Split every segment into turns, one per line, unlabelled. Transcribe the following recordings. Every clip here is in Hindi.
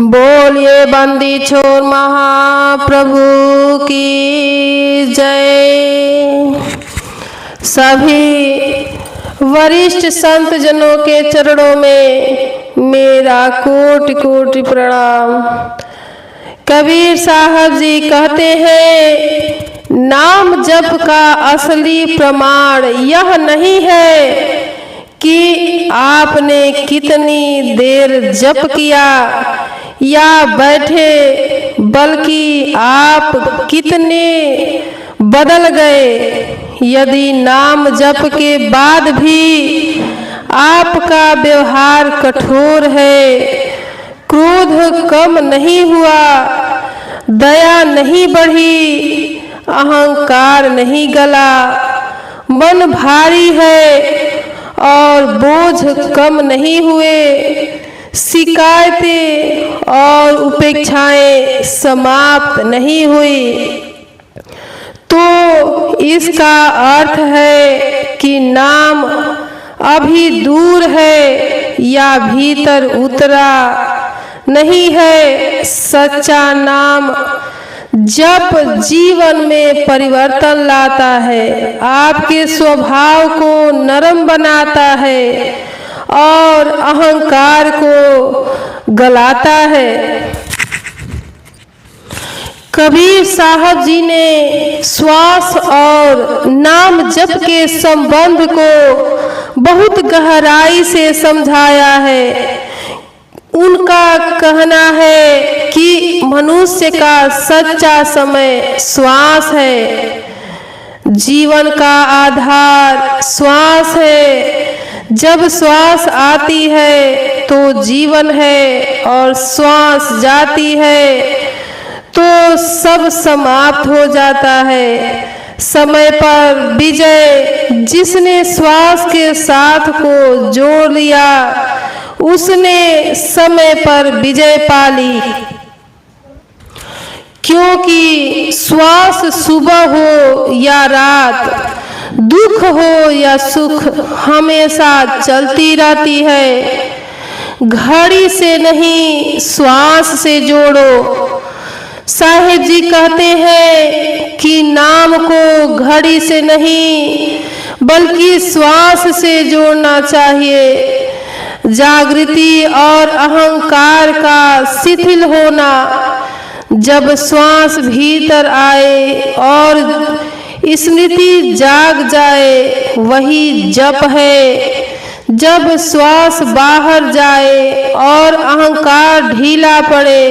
बोलिए बंदी छोर महाप्रभु की जय। सभी वरिष्ठ संत जनों के चरणों में मेरा कोटि कोटि प्रणाम। कबीर साहब जी कहते हैं, नाम जप का असली प्रमाण यह नहीं है कि आपने कितनी देर जप किया या बैठे, बल्कि आप कितने बदल गए। यदि नाम जप के बाद भी आपका व्यवहार कठोर है, क्रोध कम नहीं हुआ, दया नहीं बढ़ी, अहंकार नहीं गला, मन भारी है और बोझ कम नहीं हुए, शिकायतें और उपेक्षाएं समाप्त नहीं हुई, तो इसका अर्थ है कि नाम अभी दूर है या भीतर उतरा नहीं है। सच्चा नाम जप जीवन में परिवर्तन लाता है, आपके स्वभाव को नरम बनाता है और अहंकार को गलाता है। कबीर साहब जी ने श्वास और नाम जप के संबंध को बहुत गहराई से समझाया है। उनका कहना है कि मनुष्य का सच्चा समय श्वास है, जीवन का आधार श्वास है। जब श्वास आती है तो जीवन है और श्वास जाती है तो सब समाप्त हो जाता है। समय पर विजय, जिसने श्वास के साथ को जोड़ लिया उसने समय पर विजय पा ली, क्योंकि श्वास सुबह हो या रात, दुख हो या सुख, हमेशा चलती रहती है। घड़ी से नहीं, श्वास से जोड़ो। साहिब जी कहते हैं कि नाम को घड़ी से नहीं बल्कि श्वास से जोड़ना चाहिए। जागृति और अहंकार का शिथिल होना, जब श्वास भीतर आए और स्मृति जाग जाए वही जप है। जब श्वास बाहर जाए और अहंकार ढीला पड़े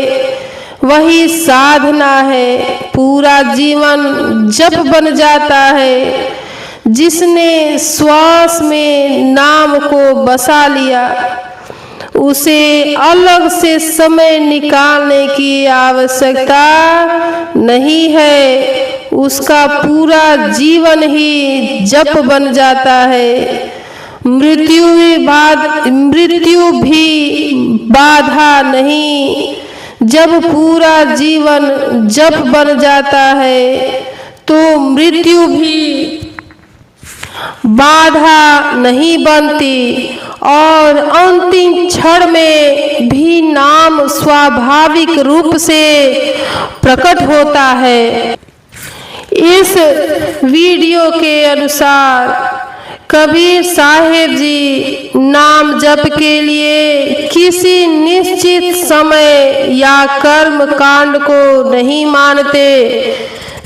वही साधना है। पूरा जीवन जप बन जाता है। जिसने श्वास में नाम को बसा लिया उसे अलग से समय निकालने की आवश्यकता नहीं है। उसका पूरा जीवन ही जप बन जाता है। मृत्यु भी बाधा नहीं। जब पूरा जीवन जप बन जाता है तो मृत्यु भी बाधा नहीं बनती और अंतिम क्षण में भी नाम स्वाभाविक रूप से प्रकट होता है। इस वीडियो के अनुसार कबीर साहिब जी नाम जप के लिए किसी निश्चित समय या कर्म कांड को नहीं मानते।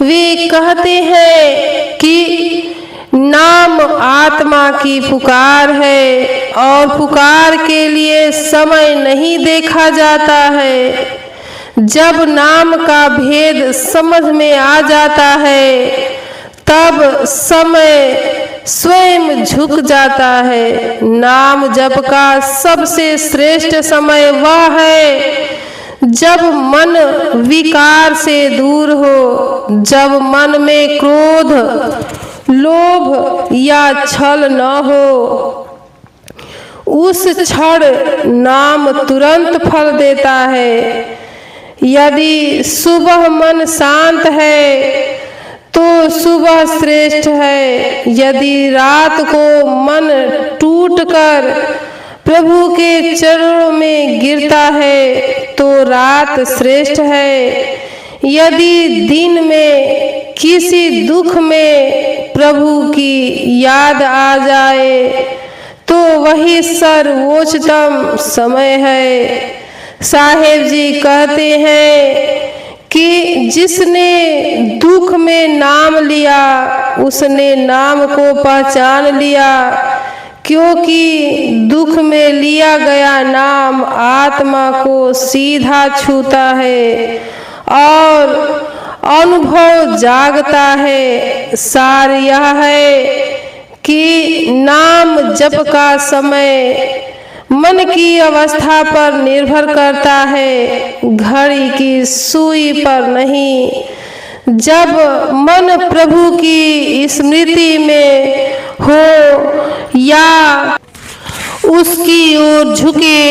वे कहते हैं कि नाम आत्मा की पुकार है और पुकार के लिए समय नहीं देखा जाता है। जब नाम का भेद समझ में आ जाता है तब समय स्वयं झुक जाता है। नाम जप का सबसे श्रेष्ठ समय वह है जब मन विकार से दूर हो, जब मन में क्रोध, लोभ या छल न हो। उस क्षण नाम तुरंत फल देता है। यदि सुबह मन शांत है तो सुबह श्रेष्ठ है। यदि रात को मन टूटकर प्रभु के चरणों में गिरता है तो रात श्रेष्ठ है। यदि दिन में किसी दुख में प्रभु की याद आ जाए तो वही सर्वोच्चतम समय है। साहेब जी कहते हैं कि जिसने दुख में नाम लिया उसने नाम को पहचान लिया, क्योंकि दुख में लिया गया नाम आत्मा को सीधा छूता है और अनुभव जागता है। सार यह है कि नाम जप का समय मन की अवस्था पर निर्भर करता है, घड़ी की सुई पर नहीं। जब मन प्रभु की स्मृति में हो या उसकी ओर झुके,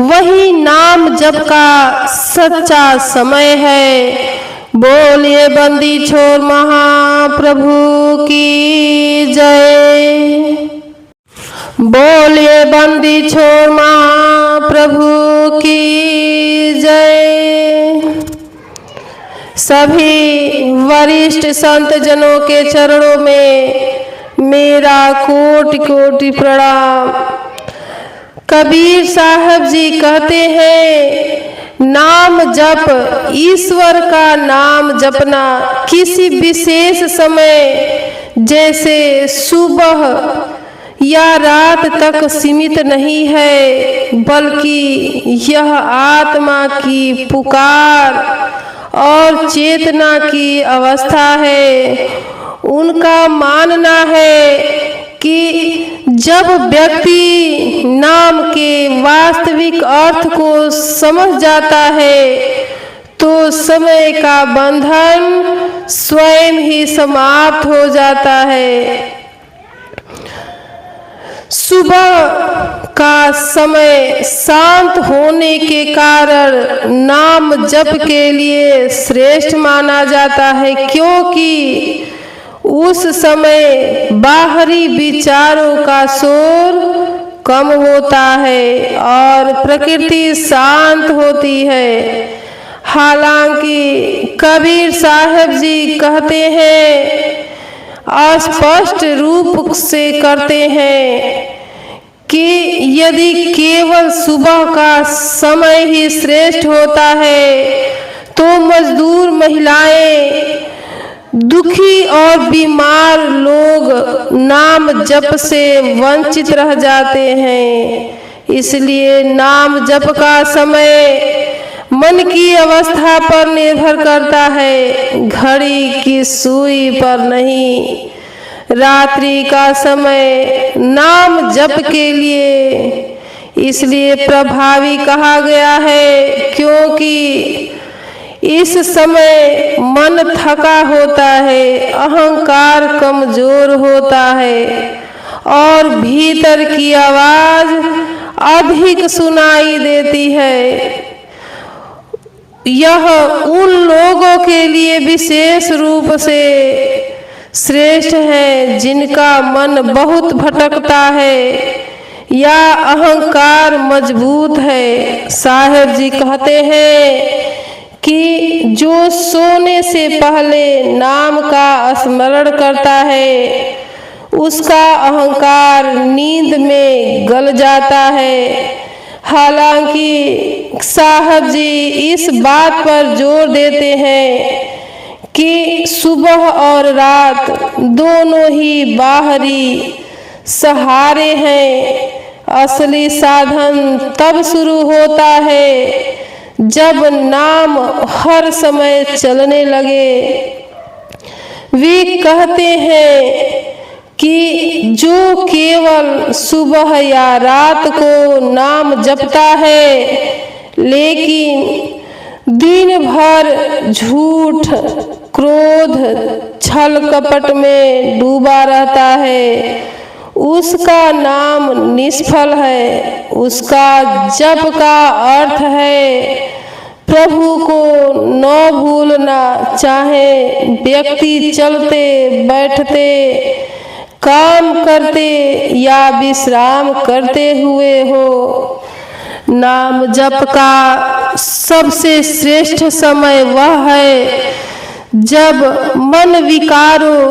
वही नाम जप का सच्चा समय है। बोलिए बंदी छोड़ महाप्रभु की जय। बोलिए बंदी छोड़ महाप्रभु की जय। सभी वरिष्ठ संत जनों के चरणों में मेरा कोटि कोटि प्रणाम। कबीर साहब जी कहते हैं, नाम जप, ईश्वर का नाम जपना किसी विशेष समय जैसे सुबह या रात तक सीमित नहीं है, बल्कि यह आत्मा की पुकार और चेतना की अवस्था है। उनका मानना है कि जब व्यक्ति नाम के वास्तविक अर्थ को समझ जाता है तो समय का बंधन स्वयं ही समाप्त हो जाता है। सुबह का समय शांत होने के कारण नाम जप के लिए श्रेष्ठ माना जाता है, क्योंकि उस समय बाहरी विचारों का शोर कम होता है और प्रकृति शांत होती है। हालांकि कबीर साहब जी कहते हैं, स्पष्ट रूप से करते हैं कि यदि केवल सुबह का समय ही श्रेष्ठ होता है तो मजदूर महिलाएं, दुखी और बीमार लोग नाम जप से वंचित रह जाते हैं। इसलिए नाम जप का समय मन की अवस्था पर निर्भर करता है, घड़ी की सुई पर नहीं। रात्रि का समय नाम जप के लिए इसलिए प्रभावी कहा गया है क्योंकि इस समय मन थका होता है, अहंकार कमजोर होता है और भीतर की आवाज अधिक सुनाई देती है। यह उन लोगों के लिए विशेष रूप से श्रेष्ठ है जिनका मन बहुत भटकता है या अहंकार मजबूत है। साहेब जी कहते हैं कि जो सोने से पहले नाम का स्मरण करता है उसका अहंकार नींद में गल जाता है। हालांकि साहब जी इस बात पर जोर देते हैं कि सुबह और रात दोनों ही बाहरी सहारे हैं। असली साधन तब शुरू होता है जब नाम हर समय चलने लगे। वे कहते हैं कि जो केवल सुबह या रात को नाम जपता है लेकिन दिन भर झूठ, क्रोध, छल कपट में डूबा रहता है, उसका नाम निष्फल है। उसका जप का अर्थ है प्रभु को न भूलना। चाहे व्यक्ति चलते बैठते काम करते या विश्राम करते हुए हो। नाम जप का सबसे श्रेष्ठ समय वह है जब मन विकारों,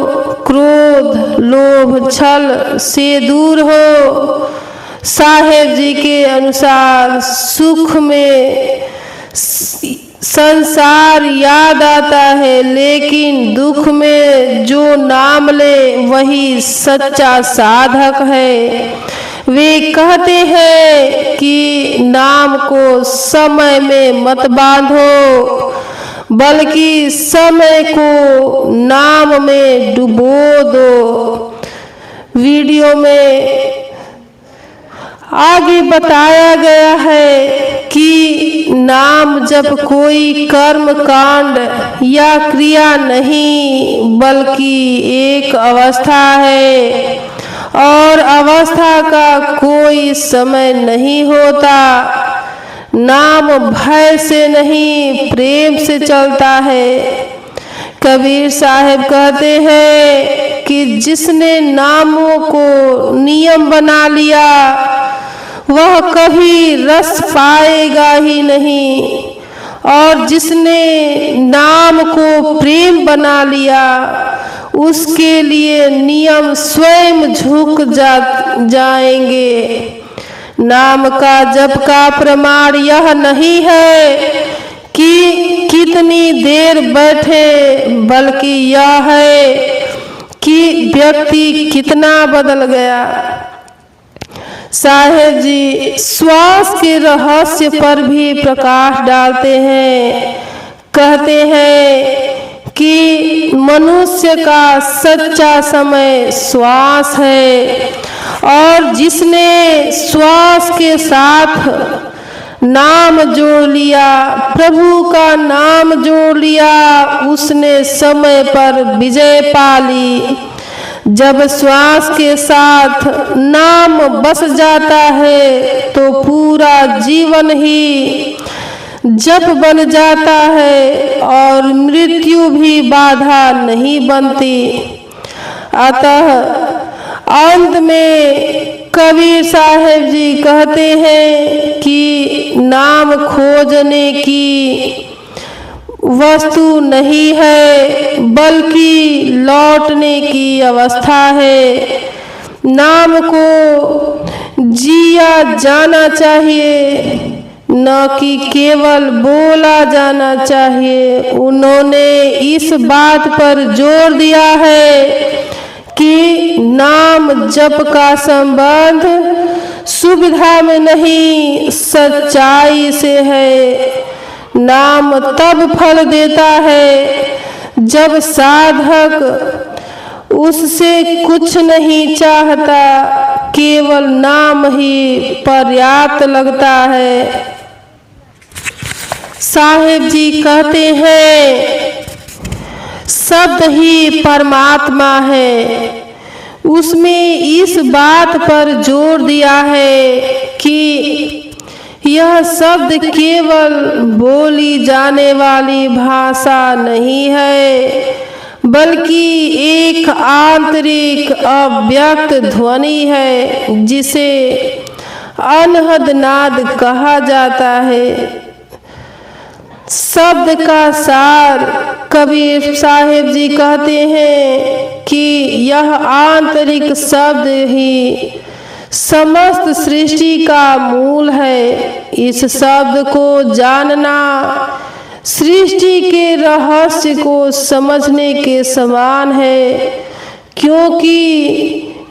क्रोध, लोभ, छल से दूर हो। साहेब जी के अनुसार सुख में संसार याद आता है, लेकिन दुख में जो नाम ले वही सच्चा साधक है। वे कहते हैं कि नाम को समय में मत बांधो, बल्कि समय को नाम में डुबो दो। वीडियो में आगे बताया गया है कि नाम जब कोई कर्म कांड या क्रिया नहीं, बल्कि एक अवस्था है और अवस्था का कोई समय नहीं होता। नाम भय से नहीं, प्रेम से चलता है। कबीर साहब कहते हैं कि जिसने नामों को नियम बना लिया वह कभी रस पाएगा ही नहीं, और जिसने नाम को प्रेम बना लिया उसके लिए नियम स्वयं झुक जाएंगे। नाम का जप का प्रमाण यह नहीं है कि कितनी देर बैठे, बल्कि यह है कि व्यक्ति कितना बदल गया। साहेब जी श्वास के रहस्य पर भी प्रकाश डालते हैं। कहते हैं कि मनुष्य का सच्चा समय श्वास है, और जिसने श्वास के साथ नाम जोड़ लिया, प्रभु का नाम जोड़ लिया, उसने समय पर विजय पा ली। जब श्वास के साथ नाम बस जाता है तो पूरा जीवन ही जप बन जाता है और मृत्यु भी बाधा नहीं बनती। अतः अंत में कबीर साहब जी कहते हैं कि नाम खोजने की वस्तु नहीं है, बल्कि लौटने की अवस्था है। नाम को जिया जाना चाहिए, न कि केवल बोला जाना चाहिए। उन्होंने इस बात पर जोर दिया है कि नाम जप का संबंध सुविधा में नहीं, सच्चाई से है। नाम तब फल देता है जब साधक उससे कुछ नहीं चाहता, केवल नाम ही पर्याप्त लगता है। साहेब जी कहते हैं शब्द ही परमात्मा है। उसमें इस बात पर जोर दिया है कि यह शब्द केवल बोली जाने वाली भाषा नहीं है, बल्कि एक आंतरिक अव्यक्त ध्वनि है, जिसे अनहद नाद कहा जाता है। शब्द का सार कबीर साहिब जी कहते हैं कि यह आंतरिक शब्द ही समस्त सृष्टि का मूल है। इस शब्द को जानना सृष्टि के रहस्य को समझने के समान है, क्योंकि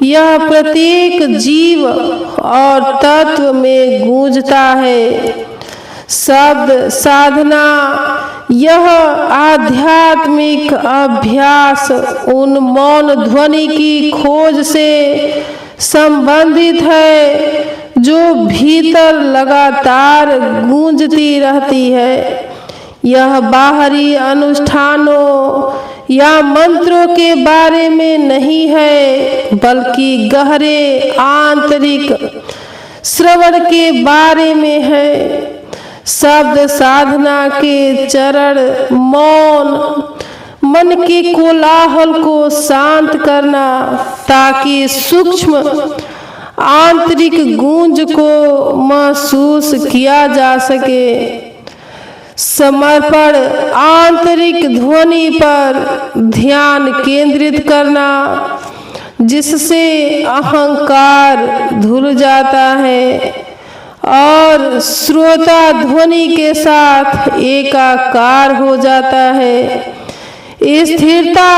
यह प्रत्येक जीव और तत्व में गूंजता है। शब्द साधना यह आध्यात्मिक अभ्यास उन मौन ध्वनि की खोज से संबंधित है जो भीतर लगातार गूंजती रहती है। यह बाहरी अनुष्ठानों या मंत्रों के बारे में नहीं है, बल्कि गहरे आंतरिक श्रवण के बारे में है। शब्द साधना के चरण मौन, मन के कोलाहल को शांत करना, ताकि सूक्ष्म आंतरिक गूंज को महसूस किया जा सके। समर्पण आंतरिक ध्वनि पर ध्यान केंद्रित करना, जिससे अहंकार धुल जाता है और श्रोता ध्वनि के साथ एकाकार हो जाता है। स्थिरता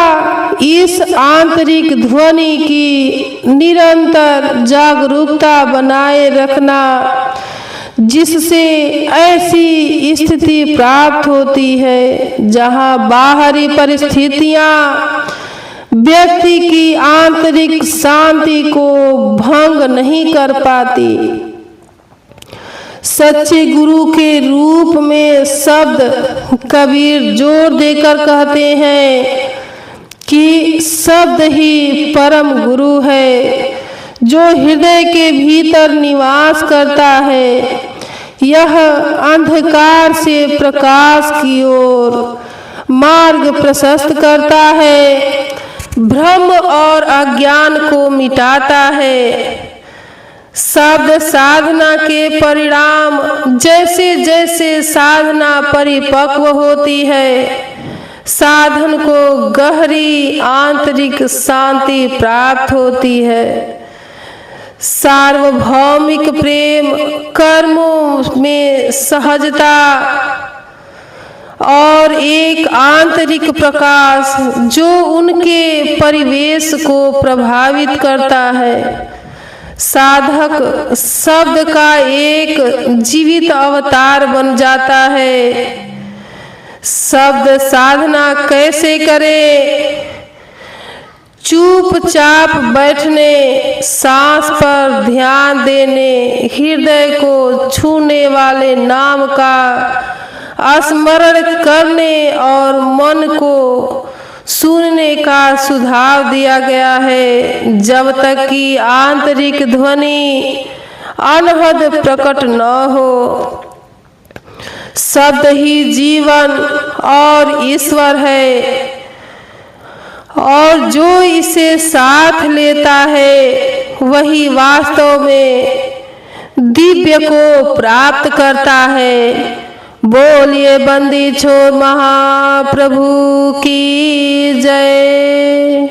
इस आंतरिक ध्वनि की निरंतर जागरूकता बनाए रखना, जिससे ऐसी स्थिति प्राप्त होती है जहां बाहरी परिस्थितियां व्यक्ति की आंतरिक शांति को भंग नहीं कर पाती। सच्चे गुरु के रूप में शब्द कबीर जोर देकर कहते हैं कि शब्द ही परम गुरु है, जो हृदय के भीतर निवास करता है। यह अंधकार से प्रकाश की ओर मार्ग प्रशस्त करता है, भ्रम और अज्ञान को मिटाता है। शब्द साधना के परिणाम जैसे जैसे साधना परिपक्व होती है, साधन को गहरी आंतरिक शांति प्राप्त होती है। सार्वभौमिक प्रेम, कर्मों में सहजता और एक आंतरिक प्रकाश जो उनके परिवेश को प्रभावित करता है। साधक शब्द का एक जीवित अवतार बन जाता है। शब्द साधना कैसे करें? चुपचाप बैठने, सांस पर ध्यान देने, हृदय को छूने वाले नाम का स्मरण करने और मन को सुनने का सुझाव दिया गया है, जब तक कि आंतरिक ध्वनि अनहद प्रकट न हो। शब्द ही जीवन और ईश्वर है, और जो इसे साथ लेता है वही वास्तव में दिव्य को प्राप्त करता है। बोलिए बंदी छोड़ महाप्रभु की जय।